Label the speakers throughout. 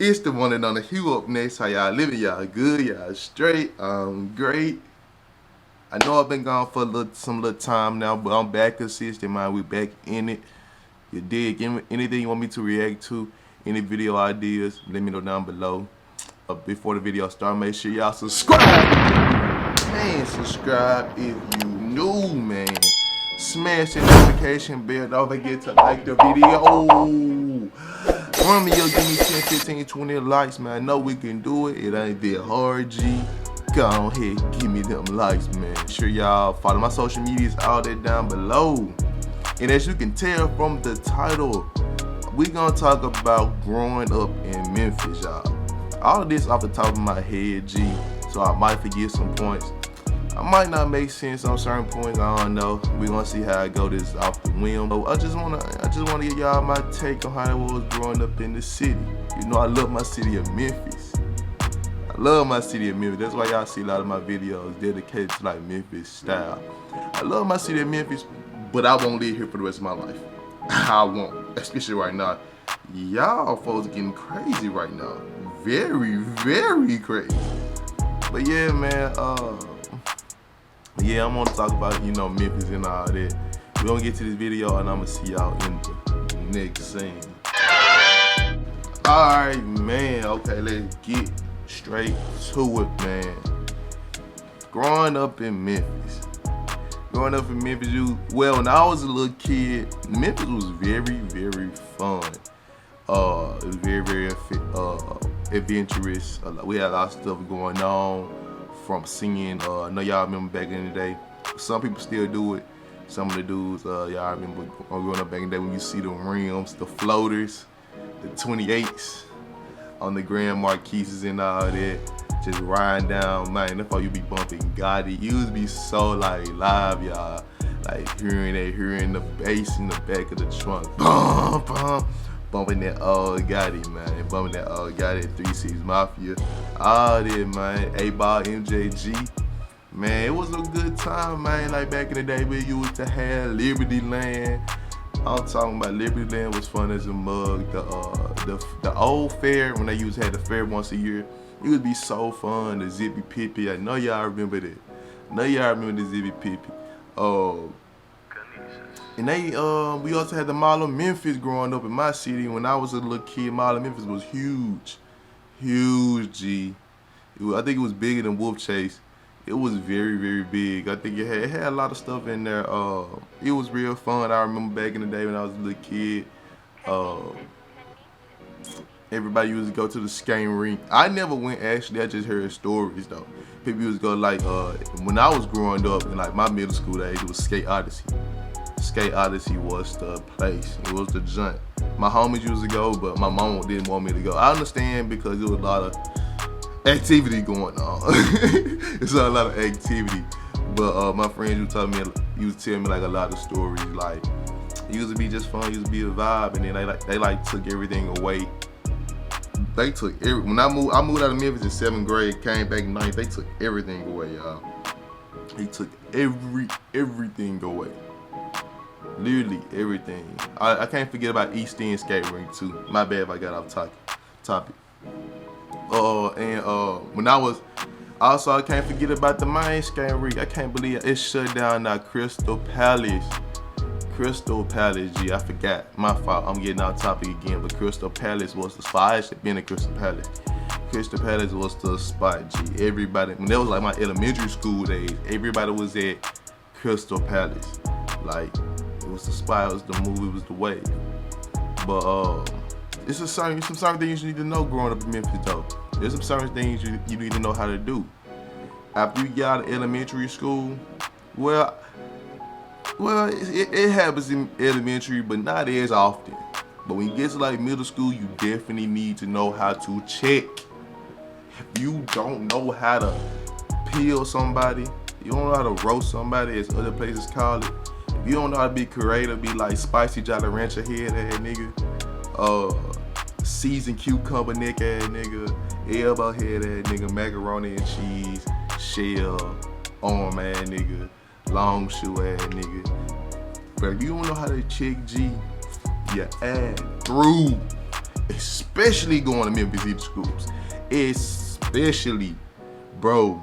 Speaker 1: It's the one and on the Hugh up next. How y'all living? Y'all good? Y'all straight? Great. I know I've been gone for some little time now, but I'm back consistent, man. We back in it. You dig? Anything you want me to react to? Any video ideas? Let me know down below. Before the video start, make sure y'all subscribe. Man, subscribe if you new, man. Smash the notification bell. Don't forget to like the video. Remember, yo, give me 10, 15, 20 likes, man. I know we can do it. It ain't that hard, G. Go ahead, give me them likes, man. Make sure y'all follow my social medias, all that down below. And as you can tell from the title, we gonna talk about growing up in Memphis, y'all. All of this off the top of my head, G. So I might forget some points. I might not make sense on certain points. I don't know. We gonna see how I go this off the whim. But I just wanna get y'all my take on how it was growing up in the city. You know, I love my city of Memphis. I love my city of Memphis. That's why y'all see a lot of my videos dedicated to like Memphis style. I love my city of Memphis, but I won't live here for the rest of my life. I won't, especially right now. Y'all folks getting crazy right now. Very, very crazy. But yeah, man, yeah, I'm gonna talk about, you know, Memphis and all that. We're gonna get to this video and I'm gonna see y'all in the next scene. Alright, man, okay, let's get straight to it, man. Growing up in Memphis. When I was a little kid, Memphis was very, very fun. It was very, very adventurous. We had a lot of stuff going on. From singing, I know y'all remember back in the day. Some people still do it. Some of the dudes, y'all remember growing up back in the day when you see the rims, the floaters, the 28s on the Grand Marquises and all that. Just riding down, man, that's how you be bumping Gotti. You would be so like live, y'all. Like hearing the bass in the back of the trunk. Bum, bum. Bumping that old Gotti, man. Bumping that old Gotti, 3-6 Mafia. All that, man. 8-Ball MJG. Man, it was a good time, man. Like back in the day, we used to have Liberty Land. I'm talking about Liberty Land was fun as a mug. The old fair, when they used to have the fair once a year, it would be so fun. The Zippy Pippy. I know y'all remember that. I know y'all remember the Zippy Pippy. And we also had the Mall of Memphis growing up in my city. When I was a little kid, Mall of Memphis was huge. Huge, G. I think it was bigger than Wolf Chase. It was very, very big. I think it had a lot of stuff in there. It was real fun. I remember back in the day when I was a little kid. Everybody used to go to the skating rink. I never went, actually. I just heard stories, though. People used to go, like, when I was growing up in, like, my middle school age, it was Skate Odyssey. Skate Odyssey was the place. It was the joint. My homies used to go, but my mom didn't want me to go. I understand because there was a lot of activity going on. It's a lot of activity. But my friends used to tell me like a lot of stories. Like, it used to be just fun. It used to be a vibe, and then they took everything away. They took when I moved out of Memphis in 7th grade, came back in 9th, they took everything away, y'all. They took everything away. Literally everything. I can't forget about East End skate rink too. My bad if I got off topic. When I can't forget about the main skate rink. I can't believe it shut down now. Crystal Palace, G. I forgot. My fault. I'm getting off topic again. But Crystal Palace was the spot. I actually been to Crystal Palace. Crystal Palace was the spot, G. Everybody, when that was like my elementary school days, everybody was at Crystal Palace. Like, it was the spot, it was the move, it was the wave. But it's some certain things you need to know growing up in Memphis, though. There's some certain things you need to know how to do. After you get out of elementary school, well, it happens in elementary, but not as often. But when you get to like middle school, you definitely need to know how to check. If you don't know how to peel somebody, you don't know how to roast somebody, as other places call it. If you don't know how to be creative, be like spicy Jolly Rancher head ass nigga, seasoned cucumber neck ass nigga, elbow head ass nigga, macaroni and cheese, shell, arm ass nigga, long shoe ass nigga. But if you don't know how to check, G, your ass through. especially going to Memphis City schools. Especially, bro,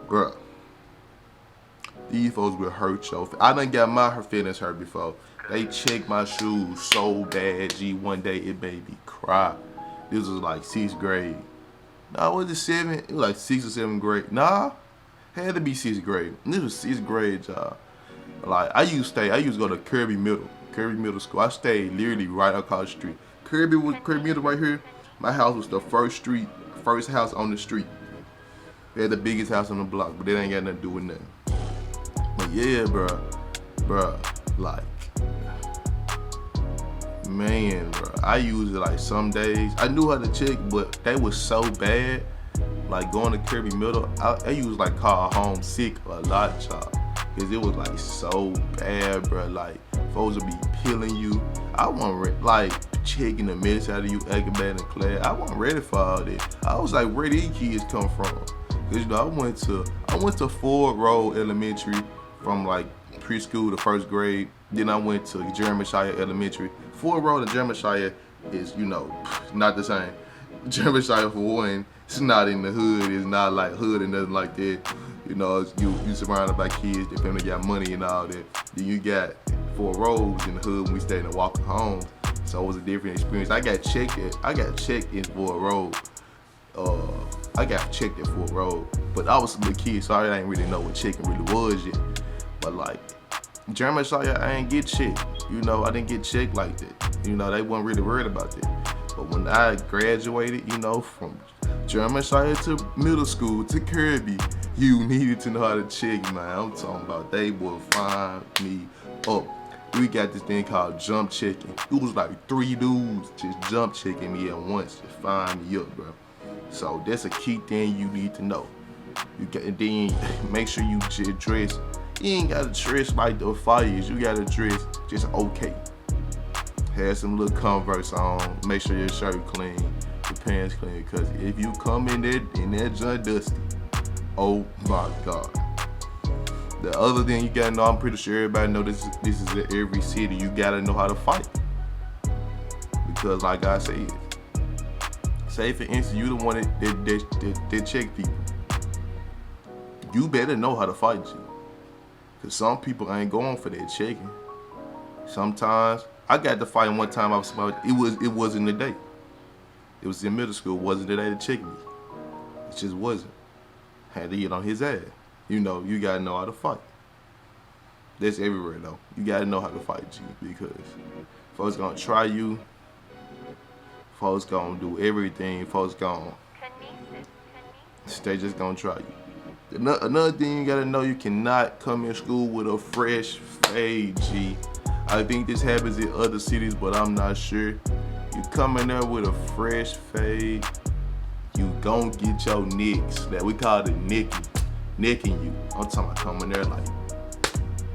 Speaker 1: bro, these folks will hurt your. I done got my feelings hurt before. They checked my shoes so bad, G. One day it made me cry. This was like 6th grade. Nah, was it 7? It was like 6th or 7th grade. Nah, had to be 6th grade. This was 6th grade, y'all. Like I used to go to Kirby Middle School. I stayed literally right across the street. Kirby Middle right here. My house was the first house on the street. They had the biggest house on the block, but it ain't got nothing to do with nothing. But yeah, bruh, like, man, bruh, I used it like some days. I knew how to check, but they was so bad. Like going to Kirby Middle, I used like call home sick a lot, y'all. Cause it was like so bad, bruh. Like, folks would be peeling you. I wasn't like checking the minutes out of you, acting bad in class. I wasn't ready for all that. I was like, where these kids come from? Cause you know, I went to Ford Road Elementary from like preschool to 1st grade. Then I went to Jeremy-Shire Elementary. Ford Road and Jeremy-Shire is, you know, not the same. Jeremy-Shire, for one, it's not in the hood. It's not like hood and nothing like that. You know, you surrounded by kids, their family got money and all that. Then you got 4 roads in the hood when we stayed in the walking home. So it was a different experience. I got checked in 4 Road. I got checked at 4 Road. But I was a little kid, so I didn't really know what checking really was yet. But like, Jeremy-Shire, I ain't get checked. You know, I didn't get checked like that. You know, they wasn't really worried about that. But when I graduated, you know, from Jeremy-Shire to middle school to Kirby, you needed to know how to check, man. I'm talking about they will find me up. We got this thing called jump checking. It was like 3 dudes just jump checking me at once to find me up, bro. So that's a key thing you need to know. Then make sure you dress. You ain't gotta dress like the fires. You gotta dress just okay. Have some little Converse on. Make sure your shirt clean, your pants clean. Cause if you come in that joint dusty, oh my God. The other thing you gotta know, I'm pretty sure everybody know this is in every city. You gotta know how to fight. Because like I said, say for instance, you the one that check people. You better know how to fight, G. Cause some people ain't going for that checking. Sometimes I got to fight one time. It wasn't the day. It was in middle school. It wasn't the day to check me. It just wasn't. Had to get on his ass. You know, you gotta know how to fight. That's everywhere though. You gotta know how to fight, G. Because folks gonna try you. Folks gonna do everything. Folks gonna. They just gonna try you. Another thing you gotta know, you cannot come in school with a fresh fade, G. I think this happens in other cities, but I'm not sure. You come in there with a fresh fade, you gon' get your nicks. That we call it nicking you. I'm talking about coming there like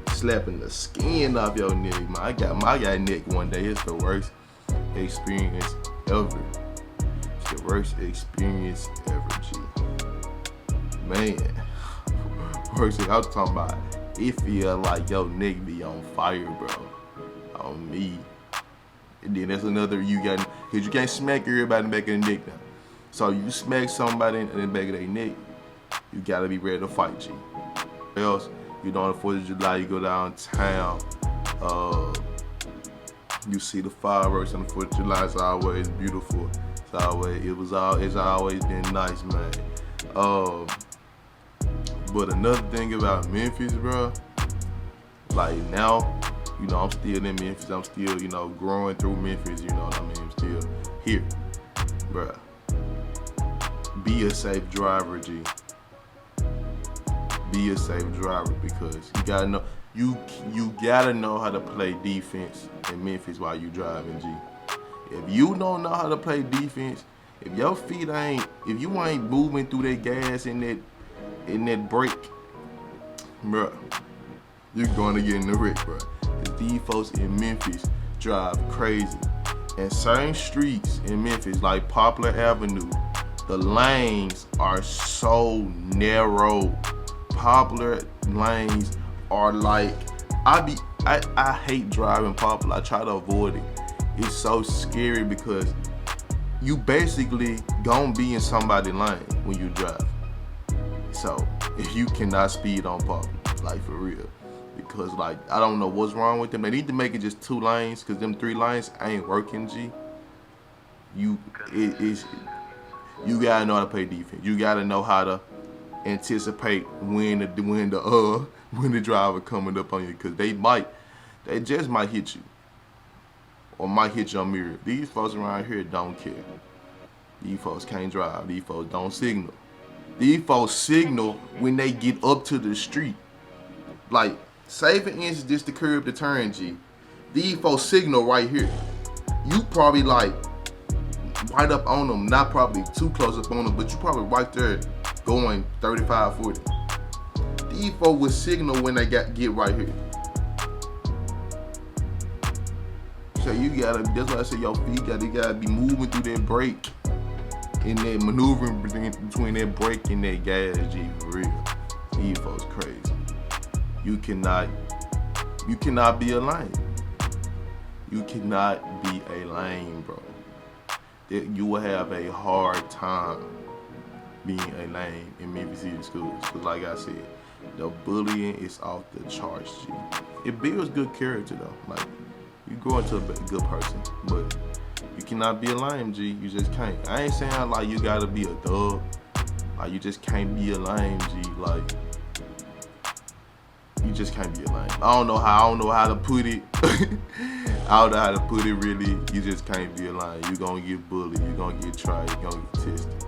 Speaker 1: slapping the skin off your neck, man. I got nick one day. It's the worst experience ever. It's the worst experience ever, G. Man. Worst thing I was talking about, it feel like your neck be on fire, bro. On me. And then that's another cause you can't smack everybody in the back of the neck now. So you smack somebody in the back of their neck, you gotta be ready to fight, G. Else, you know, on the 4th of July, you go downtown, you see the fireworks on the 4th of July. It's always beautiful. It's always been nice, man. But another thing about Memphis, bro, like now, you know, I'm still in Memphis. I'm still, you know, growing through Memphis, you know what I mean? I'm still here, bro. Be a safe driver, G. Be a safe driver because you gotta know, you gotta know how to play defense in Memphis while you driving, G. If you don't know how to play defense, if your feet if you ain't moving through that gas in that brake, bruh, you're gonna get in the wreck, bruh. Cause these folks in Memphis drive crazy. And certain streets in Memphis, like Poplar Avenue, the lanes are so narrow. Poplar lanes are like, I hate driving Poplar. I try to avoid it. it's so scary because you basically gonna be in somebody's lane when you drive. So if you cannot speed on public, like for real, because like I don't know what's wrong with them. They need to make it just 2 lanes, cause them 3 lanes ain't working. G, you is you gotta know how to play defense. You gotta know how to anticipate when the driver coming up on you, cause they just might hit you or might hit your mirror. These folks around here don't care. These folks can't drive. These folks don't signal. These folks signal when they get up to the street. Like, say for instance, this the curb to turn, G. These folks signal right here. You probably like right up on them, not probably too close up on them, but you probably right there going 35, 40. These folks will signal when they get right here. So you gotta, that's why I say your feet gotta be moving through that brake and that maneuvering between that brake and that gas, G, for real. These folks crazy. You cannot be a lane. You cannot be a lane, bro. You will have a hard time being a lane in Memphis City schools. Cause like I said, the bullying is off the charts, G. It builds good character though. Like, you grow into a good person, but you cannot be a lame, G. You just can't. I ain't saying like you gotta be a thug. Like, you just can't be a lame, G. Like, you just can't be a lame. I don't know how to put it. I don't know how to put it really. You just can't be a lame. You gonna get bullied. You gonna get tried. You gonna get tested.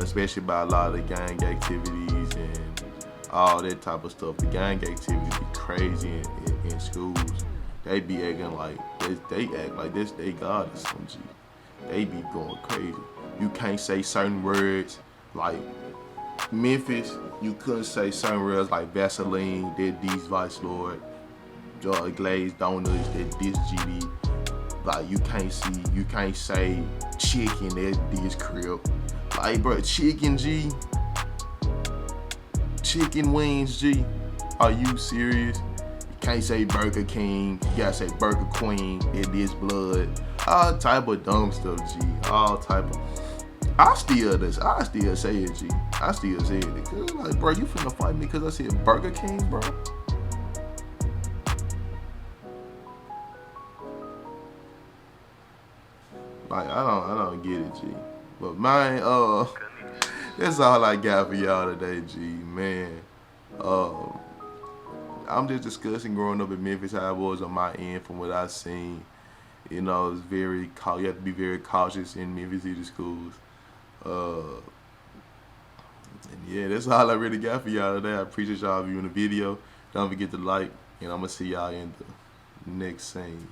Speaker 1: Especially by a lot of the gang activities and all that type of stuff. The gang activities be crazy in schools. They be acting like they act like this they God or some G. They be going crazy. You can't say certain words like Memphis. You couldn't say certain words like Vaseline, that D's Vice Lord, glazed donuts, that this GD. Like, you can't say chicken, that this crib. Like, bro, chicken, G. Chicken wings, G. Are you serious? Can't say Burger King, you gotta say Burger Queen, it is blood. All type of dumb stuff, G. All type of. I still say it, G. I still say it. Cause like, bro, you finna fight me because I said Burger King, bro? Like, I don't get it, G. But man, that's all I got for y'all today, G. Man, I'm just discussing growing up in Memphis, how it was on my end from what I've seen. You know, it's you have to be very cautious in Memphis City schools. And yeah, that's all I really got for y'all today. I appreciate y'all viewing the video. Don't forget to like, and I'm gonna see y'all in the next scene.